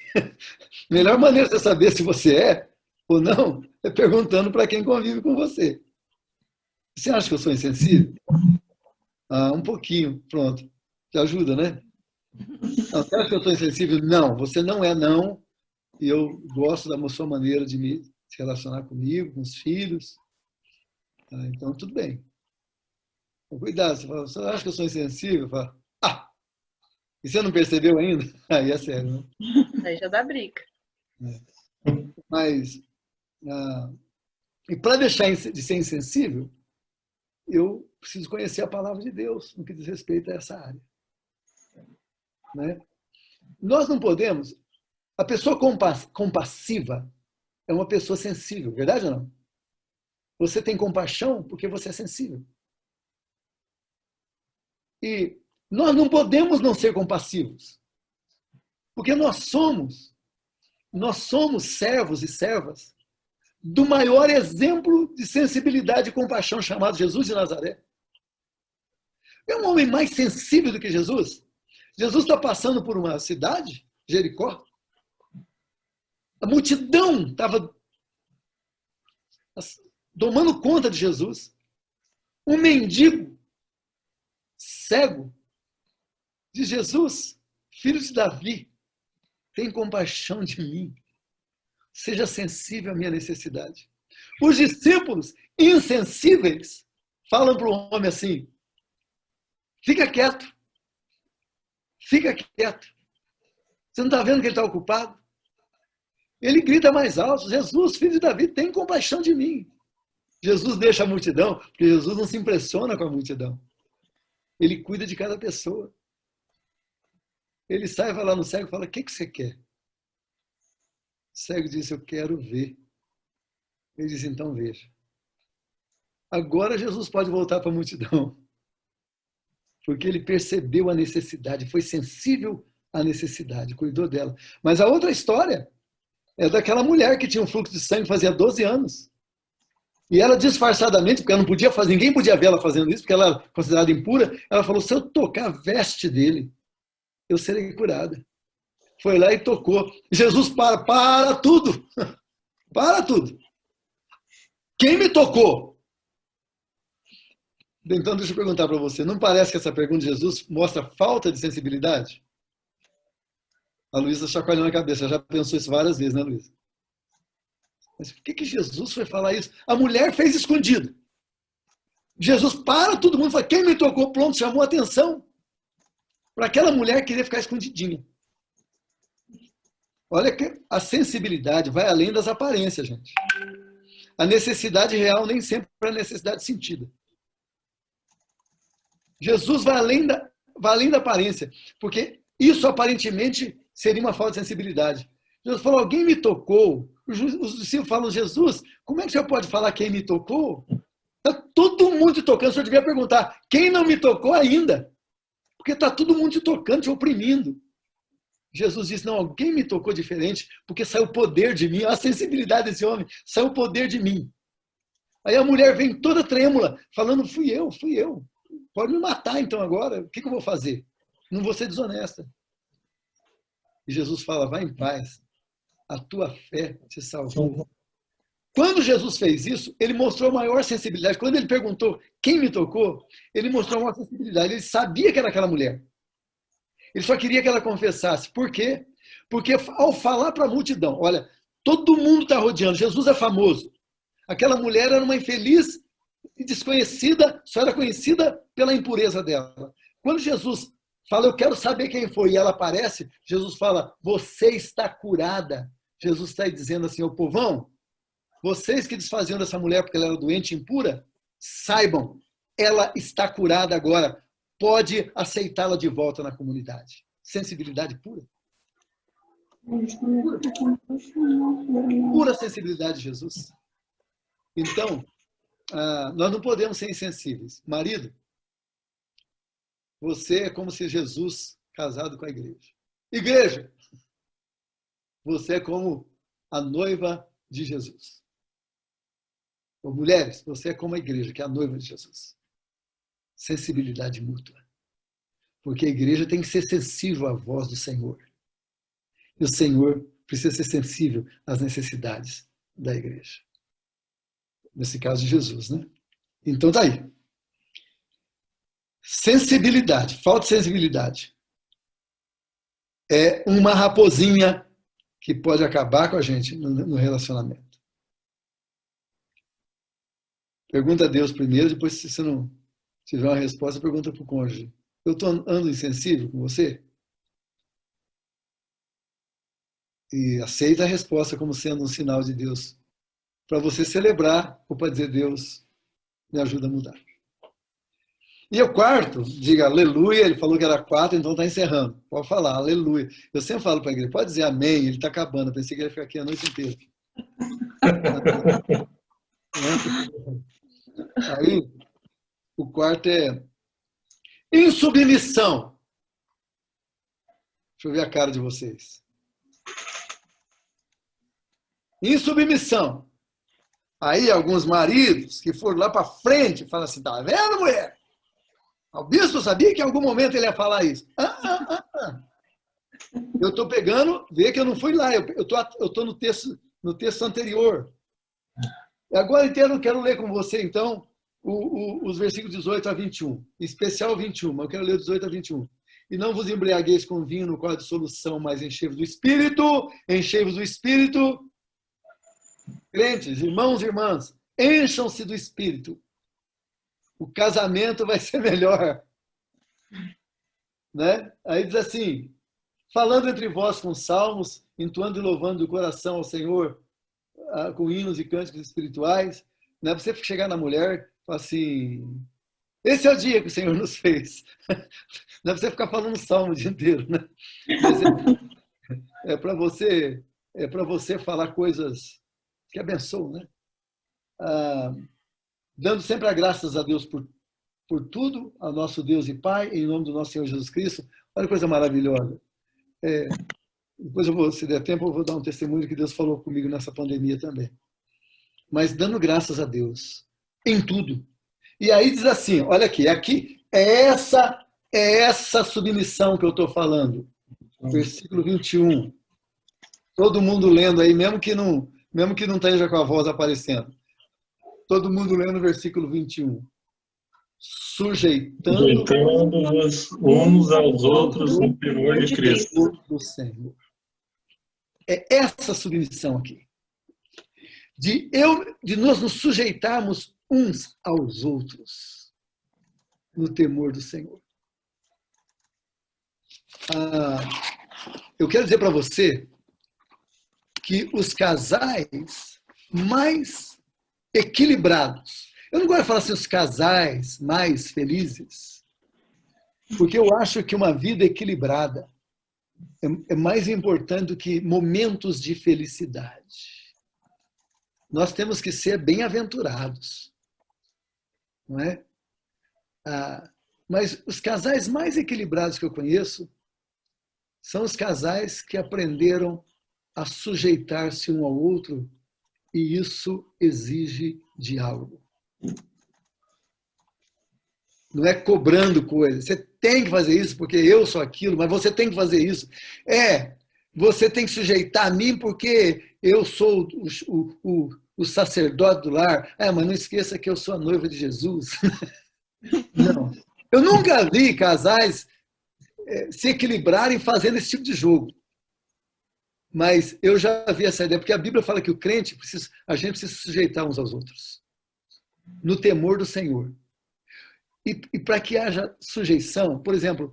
Melhor maneira de você saber se você é ou não é perguntando para quem convive com você. Você acha que eu sou insensível? Ah, um pouquinho, pronto. Te ajuda, né? Não, você acha que eu sou insensível? Não, você não é, não. E eu gosto da sua maneira de se relacionar comigo, com os filhos. Ah, então, tudo bem. Então, cuidado, você fala, você acha que eu sou insensível? Eu falo, e você não percebeu ainda? Aí é sério, né?
Aí já dá briga.
Mas, e para deixar de ser insensível, eu preciso conhecer a palavra de Deus no que diz respeito a essa área. Né? Nós não podemos... A pessoa compassiva é uma pessoa sensível, verdade ou não? Você tem compaixão porque você é sensível. E nós não podemos não ser compassivos. Porque nós somos servos e servas do maior exemplo de sensibilidade e compaixão chamado Jesus de Nazaré. É um homem mais sensível do que Jesus. Jesus está passando por uma cidade, Jericó. A multidão estava tomando conta de Jesus. Um mendigo cego de Jesus, filho de Davi, tem compaixão de mim. Seja sensível à minha necessidade. Os discípulos insensíveis falam para o homem assim, fica quieto. Fica quieto. Você não está vendo que ele está ocupado? Ele grita mais alto, Jesus, filho de Davi, tem compaixão de mim. Jesus deixa a multidão, porque Jesus não se impressiona com a multidão. Ele cuida de cada pessoa. Ele sai, vai lá no cego e fala, o que você quer? O cego disse, eu quero ver. Ele diz, então veja. Agora Jesus pode voltar para a multidão. Porque ele percebeu a necessidade, foi sensível à necessidade, cuidou dela. Mas a outra história é daquela mulher que tinha um fluxo de sangue fazia 12 anos. E ela disfarçadamente, porque ela não podia fazer, ninguém podia ver ela fazendo isso, porque ela era considerada impura, ela falou, se eu tocar a veste dele, eu serei curada. Foi lá e tocou. Jesus para tudo. Para tudo. Quem me tocou? Então, deixa eu perguntar para você. Não parece que essa pergunta de Jesus mostra falta de sensibilidade? A Luísa chacoalhou na cabeça. Já pensou isso várias vezes, né, Luísa? Mas por que Jesus foi falar isso? A mulher fez escondido. Jesus para todo mundo e fala, quem me tocou? Pronto, chamou a atenção para aquela mulher que queria ficar escondidinha. Olha que a sensibilidade vai além das aparências, gente. A necessidade real nem sempre é a necessidade sentida. Jesus vai além da aparência, porque isso aparentemente seria uma falta de sensibilidade. Jesus falou, alguém me tocou. Os discípulos falam, Jesus, como é que o senhor pode falar quem me tocou? Está todo mundo te tocando, o senhor devia perguntar, quem não me tocou ainda? Porque está todo mundo te tocando, te oprimindo. Jesus disse, não, alguém me tocou diferente, porque saiu o poder de mim, a sensibilidade desse homem, saiu o poder de mim. Aí a mulher vem toda trêmula, falando, fui eu. Pode me matar então agora, o que eu vou fazer? Não vou ser desonesta. E Jesus fala, vai em paz, a tua fé te salvou. Quando Jesus fez isso, ele mostrou maior sensibilidade. Quando ele perguntou quem me tocou, ele mostrou uma sensibilidade. Ele sabia que era aquela mulher. Ele só queria que ela confessasse. Por quê? Porque ao falar para a multidão, olha, todo mundo está rodeando, Jesus é famoso. Aquela mulher era uma infeliz e desconhecida, só era conhecida pela impureza dela. Quando Jesus fala, eu quero saber quem foi, e ela aparece, Jesus fala, você está curada. Jesus está dizendo assim, ô povão, vocês que desfaziam dessa mulher porque ela era doente e impura, saibam, ela está curada agora. Pode aceitá-la de volta na comunidade. Sensibilidade pura. Pura sensibilidade de Jesus. Então, nós não podemos ser insensíveis. Marido, você é como se Jesus casado com a igreja. Igreja, você é como a noiva de Jesus. Ou mulheres, você é como a igreja, que é a noiva de Jesus. Sensibilidade mútua. Porque a igreja tem que ser sensível à voz do Senhor. E o Senhor precisa ser sensível às necessidades da igreja. Nesse caso de Jesus, né? Então tá aí. Sensibilidade, falta de sensibilidade. É uma raposinha que pode acabar com a gente no relacionamento. Pergunta a Deus primeiro, depois se você não tiver uma resposta, pergunta para o cônjuge. Eu ando insensível com você? E aceita a resposta como sendo um sinal de Deus. Para você celebrar ou para dizer, Deus, me ajuda a mudar. E o quarto, diga aleluia, ele falou que era 4, então está encerrando. Pode falar, aleluia. Eu sempre falo para a igreja, pode dizer amém, ele está acabando. Eu pensei que ele ia ficar aqui a noite inteira. Aí, o quarto é insubmissão. Deixa eu ver a cara de vocês. Insubmissão. Aí, alguns maridos que foram lá para frente falam assim, tá vendo, mulher? O bispo sabia que em algum momento ele ia falar isso. Eu estou pegando, vê que eu não fui lá, eu estou no texto anterior. Agora inteiro eu quero ler com você, então, os versículos 18 a 21, em especial 21, mas eu quero ler 18 a 21. E não vos embriagueis com vinho no qual há dissolução, mas enchei-vos do Espírito, enchei-vos do Espírito. Crentes, irmãos e irmãs, encham-se do Espírito. O casamento vai ser melhor. Né? Aí diz assim, falando entre vós com salmos, entoando e louvando do coração ao Senhor, com hinos e cânticos espirituais, não é para você chegar na mulher e falar assim, esse é o dia que o Senhor nos fez. Não é para você ficar falando salmo o dia inteiro. Né? Mas é para você falar coisas que abençoam, né? Dando sempre graças a Deus por tudo, ao nosso Deus e Pai, em nome do nosso Senhor Jesus Cristo. Olha que coisa maravilhosa. Depois, se der tempo, eu vou dar um testemunho que Deus falou comigo nessa pandemia também. Mas dando graças a Deus em tudo. E aí diz assim, olha aqui é essa submissão que eu estou falando. Versículo 21. Todo mundo lendo aí, mesmo que não esteja com a voz aparecendo. Todo mundo lendo o versículo 21. Sujeitando-vos
uns aos outros no temor de Cristo.
Do Senhor. É essa submissão aqui. de nós nos sujeitarmos uns aos outros no temor do Senhor. Eu quero dizer para você que os casais mais equilibrados, eu não gosto de falar assim, os casais mais felizes, porque eu acho que uma vida equilibrada é mais importante do que momentos de felicidade. Nós temos que ser bem-aventurados, não é? Mas os casais mais equilibrados que eu conheço são os casais que aprenderam a sujeitar-se um ao outro, e isso exige diálogo. Não é cobrando coisas. Você tem que fazer isso porque eu sou aquilo, mas você tem que fazer isso. Você tem que sujeitar a mim porque eu sou o sacerdote do lar. Mas não esqueça que eu sou a noiva de Jesus. Não. Eu nunca vi casais se equilibrarem fazendo esse tipo de jogo. Mas eu já vi essa ideia, porque a Bíblia fala que a gente precisa se sujeitar uns aos outros, no temor do Senhor. E para que haja sujeição, por exemplo,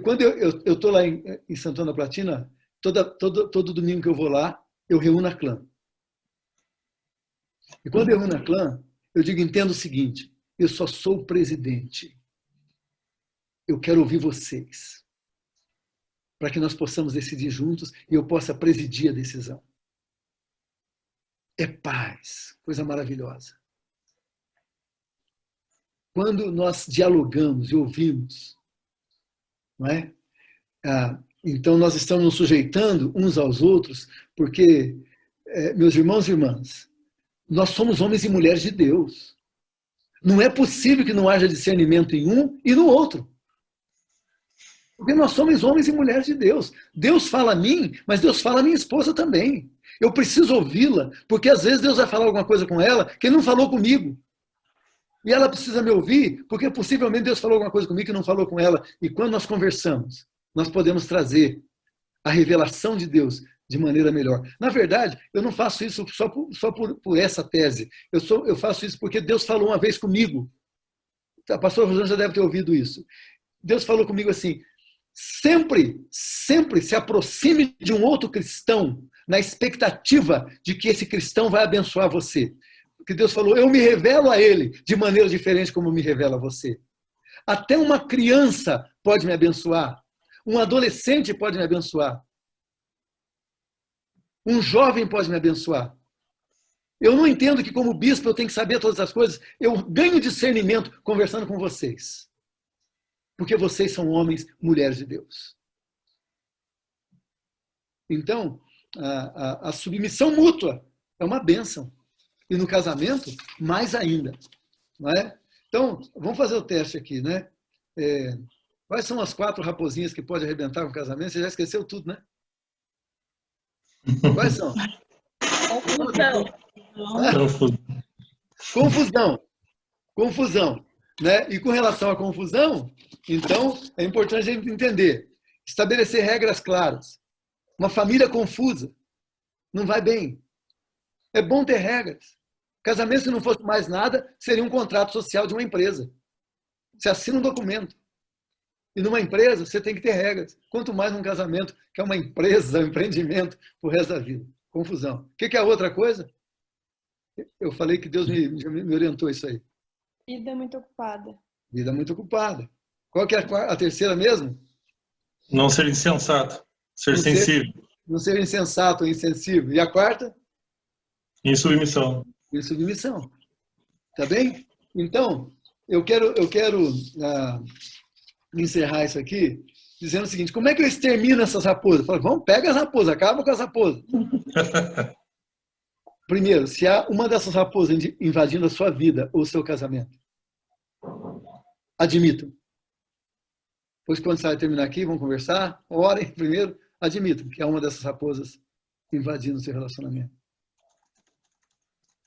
quando eu estou lá em Santana da Platina, todo domingo que eu vou lá, eu reúno a clã. E quando eu reúno a clã, eu digo, entendo o seguinte, eu só sou o presidente. Eu quero ouvir vocês, para que nós possamos decidir juntos e eu possa presidir a decisão. É paz, coisa maravilhosa. Quando nós dialogamos e ouvimos, não é? Então nós estamos nos sujeitando uns aos outros, porque, meus irmãos e irmãs, nós somos homens e mulheres de Deus. Não é possível que não haja discernimento em um e no outro. Porque nós somos homens e mulheres de Deus. Deus fala a mim, mas Deus fala a minha esposa também. Eu preciso ouvi-la, porque às vezes Deus vai falar alguma coisa com ela que Ele não falou comigo. E ela precisa me ouvir, porque possivelmente Deus falou alguma coisa comigo que não falou com ela. E quando nós conversamos, nós podemos trazer a revelação de Deus de maneira melhor. Na verdade, eu não faço isso só por essa tese. Eu faço isso porque Deus falou uma vez comigo. A pastora Rosana já deve ter ouvido isso. Deus falou comigo assim, sempre se aproxime de um outro cristão na expectativa de que esse cristão vai abençoar você. Porque Deus falou, eu me revelo a ele de maneira diferente como me revelo a você. Até uma criança pode me abençoar. Um adolescente pode me abençoar. Um jovem pode me abençoar. Eu não entendo que como bispo eu tenho que saber todas as coisas. Eu ganho discernimento conversando com vocês. Porque vocês são homens, mulheres de Deus. Então, a submissão mútua é uma bênção. E no casamento, mais ainda. Não é? Então, vamos fazer o teste aqui, né? Quais são as 4 raposinhas que pode arrebentar com o casamento? Você já esqueceu tudo, né? Quais são? Confusão. Né? E com relação à confusão, então, é importante a gente entender. Estabelecer regras claras. Uma família confusa não vai bem. É bom ter regras. Casamento, se não fosse mais nada, seria um contrato social de uma empresa. Você assina um documento. E numa empresa, você tem que ter regras. Quanto mais num casamento, que é uma empresa, um empreendimento, pro resto da vida. Confusão. O que é a outra coisa? Eu falei que Deus me orientou isso aí.
Vida muito ocupada.
Vida muito ocupada. Qual que é a terceira mesmo?
Não ser insensato. Ser sensível.
Não ser insensato ou insensível. E a quarta?
Em submissão.
Em submissão. Tá bem? Então, eu quero encerrar isso aqui dizendo o seguinte, como é que eu extermino essas raposas? Eu falo, vamos, pega as raposas, acaba com as raposas. Primeiro, se há uma dessas raposas invadindo a sua vida ou o seu casamento, admitam. Depois, quando você vai terminar aqui, vamos conversar, orem primeiro, admitam que há uma dessas raposas invadindo o seu relacionamento.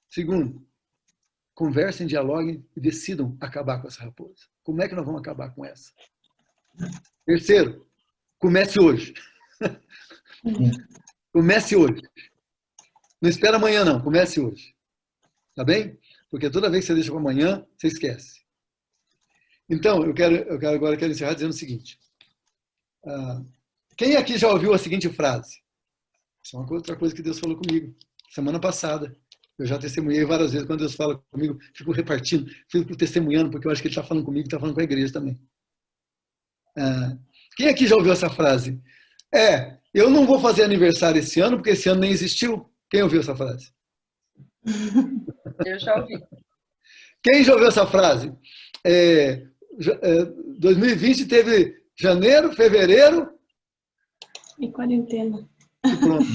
Segundo, conversem, dialoguem e decidam acabar com essa raposa. Como é que nós vamos acabar com essa? Terceiro, comece hoje. Comece hoje. Não espera amanhã, não. Comece hoje. Tá bem? Porque toda vez que você deixa para amanhã, você esquece. Então, eu agora quero encerrar dizendo o seguinte. Quem aqui já ouviu a seguinte frase? Isso é uma outra coisa que Deus falou comigo semana passada. Eu já testemunhei várias vezes. Quando Deus fala comigo, fico repartindo, fico testemunhando, porque eu acho que Ele está falando comigo e está falando com a igreja também. Quem aqui já ouviu essa frase? Eu não vou fazer aniversário esse ano, porque esse ano nem existiu. Quem ouviu essa frase?
Eu já ouvi.
Quem já ouviu essa frase? 2020 teve janeiro, fevereiro...
E quarentena.
E pronto.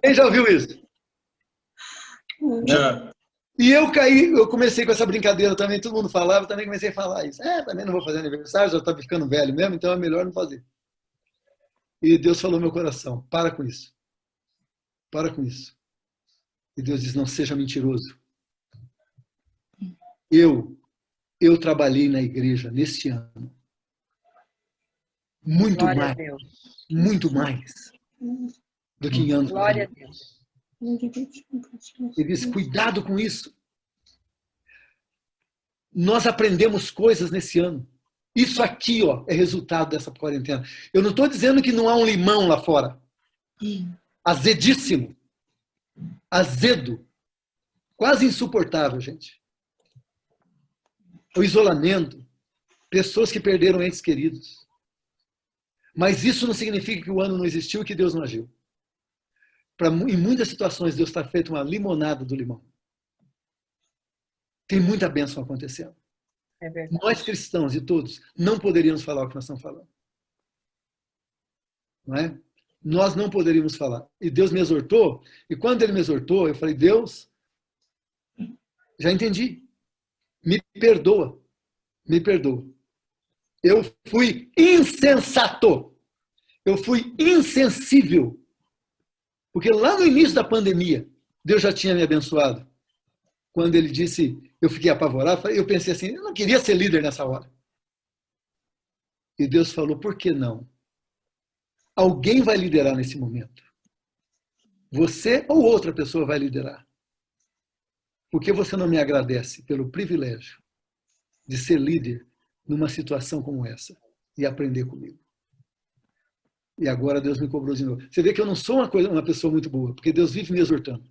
Quem já ouviu isso?
Já.
E eu comecei com essa brincadeira também, todo mundo falava, também comecei a falar isso. Também não vou fazer aniversário, já estava ficando velho mesmo, então é melhor não fazer. E Deus falou no meu coração, para com isso. Para com isso. E Deus diz, não seja mentiroso. Eu trabalhei na igreja neste ano. Muito
Glória
mais.
a Deus.
Muito mais do que em anos.
Glória a Deus.
Ele diz, cuidado com isso. Nós aprendemos coisas nesse ano. Isso aqui, é resultado dessa quarentena. Eu não estou dizendo que não há um limão lá fora. Azedíssimo. Azedo. Quase insuportável, gente. O isolamento. Pessoas que perderam entes queridos. Mas isso não significa que o ano não existiu e que Deus não agiu. Em muitas situações, Deus está feito uma limonada do limão. Tem muita bênção acontecendo.
É verdade.
Nós cristãos e todos não poderíamos falar o que nós estamos falando. Não é? Nós não poderíamos falar. E Deus me exortou, e quando Ele me exortou, eu falei, Deus, já entendi. Me perdoa. Me perdoa. Eu fui insensato. Eu fui insensível. Porque lá no início da pandemia, Deus já tinha me abençoado. Quando Ele disse, eu fiquei apavorado, eu pensei assim, eu não queria ser líder nessa hora. E Deus falou, por que não? Alguém vai liderar nesse momento. Você ou outra pessoa vai liderar. Por que você não me agradece pelo privilégio de ser líder numa situação como essa e aprender comigo? E agora Deus me cobrou de novo. Você vê que eu não sou uma pessoa muito boa, porque Deus vive me exortando.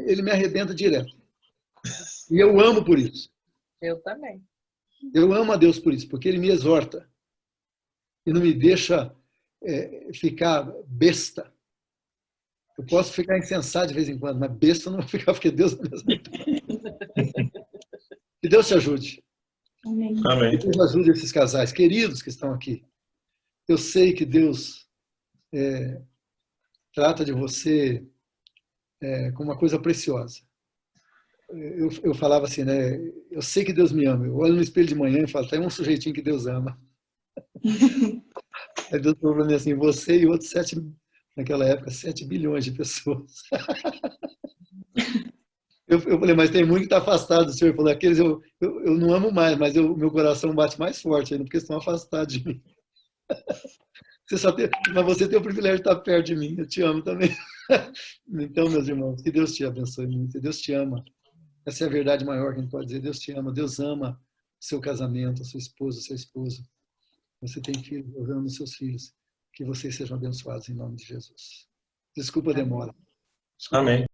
Ele me arrebenta direto. E eu amo por isso.
Eu também.
Eu amo a Deus por isso, porque Ele me exorta. E não me deixa ficar besta. Eu posso ficar insensato de vez em quando, mas besta eu não vou ficar, porque Deus me exorta. Que Deus te ajude.
Amém.
Amém.
Que Deus ajude esses casais queridos que estão aqui. Eu sei que Deus trata de você como uma coisa preciosa. Eu falava assim, né? Eu sei que Deus me ama. Eu olho no espelho de manhã e falo, tem um sujeitinho que Deus ama. Aí Deus falou para mim assim, você e outros naquela época, 7 bilhões de pessoas. Eu falei, mas tem muito que está afastado do Senhor. Ele falou, aqueles eu não amo mais, mas meu coração bate mais forte ainda, porque estão afastados de mim. Mas você tem o privilégio de estar perto de mim, eu te amo também. Então, meus irmãos, que Deus te abençoe muito, Deus te ama. Essa é a verdade maior que a gente pode dizer, Deus te ama, Deus ama o seu casamento, a sua esposa, o seu esposo. Você tem filhos, eu amo os seus filhos. Que vocês sejam abençoados em nome de Jesus. Desculpa a demora.
Amém.